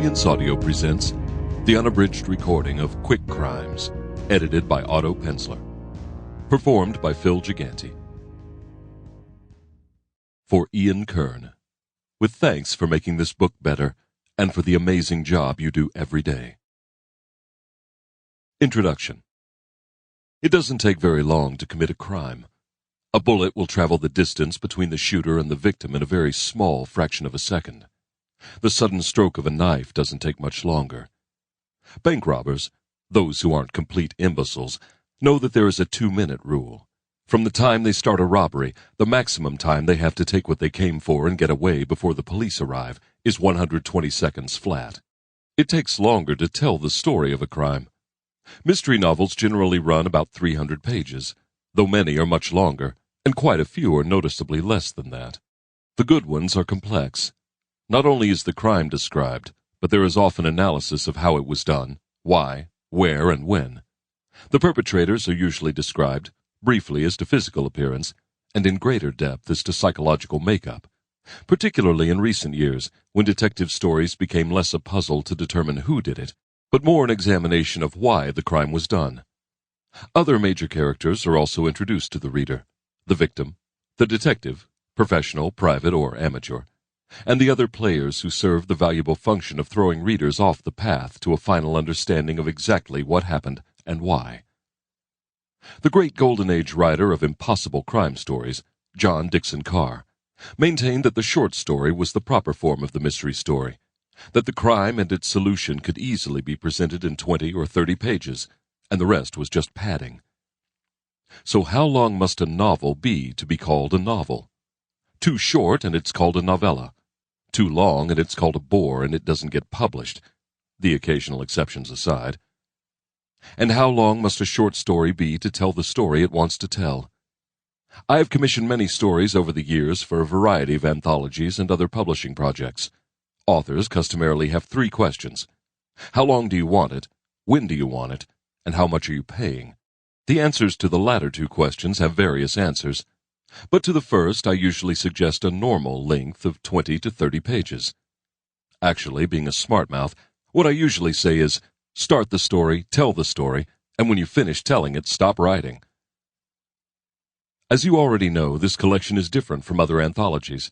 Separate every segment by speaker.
Speaker 1: Brilliance Audio presents the unabridged recording of Kwik Krimes, edited by Otto Penzler. Performed by Phil Gigante. For Ian Kern, with thanks for making this book better and for the amazing job you do every day. Introduction. It doesn't take very long to commit a crime. A bullet will travel the distance between the shooter and the victim in a very small fraction of a second. The sudden stroke of a knife doesn't take much longer. Bank robbers, those who aren't complete imbeciles, know that there is a 2-minute rule. From the time they start a robbery, the maximum time they have to take what they came for and get away before the police arrive is 120 seconds flat. It takes longer to tell the story of a crime. Mystery novels generally run about 300 pages, though many are much longer, and quite a few are noticeably less than that. The good ones are complex. Not only is the crime described, but there is often analysis of how it was done, why, where, and when. The perpetrators are usually described, briefly as to physical appearance, and in greater depth as to psychological makeup, particularly in recent years, when detective stories became less a puzzle to determine who did it, but more an examination of why the crime was done. Other major characters are also introduced to the reader: the victim, the detective, professional, private, or amateur, and the other players who serve the valuable function of throwing readers off the path to a final understanding of exactly what happened and why. The great Golden Age writer of impossible crime stories, John Dickson Carr, maintained that the short story was the proper form of the mystery story, that the crime and its solution could easily be presented in 20 or 30 pages, and the rest was just padding. So how long must a novel be to be called a novel? Too short and it's called a novella. Too long and it's called a bore and it doesn't get published, the occasional exceptions aside. And how long must a short story be to tell the story it wants to tell? I have commissioned many stories over the years for a variety of anthologies and other publishing projects. Authors customarily have 3 questions. How long do you want it? When do you want it? And how much are you paying? The answers to the latter 2 questions have various answers, but to the first I usually suggest a normal length of 20 to 30 pages. Actually, being a smart mouth, what I usually say is, start the story, tell the story, and when you finish telling it, stop writing. As you already know, this collection is different from other anthologies.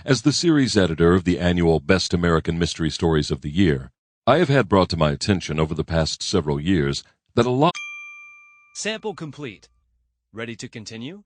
Speaker 1: As the series editor of the annual Best American Mystery Stories of the Year, I have had brought to my attention over the past several years that a lot...
Speaker 2: Sample complete. Ready to continue?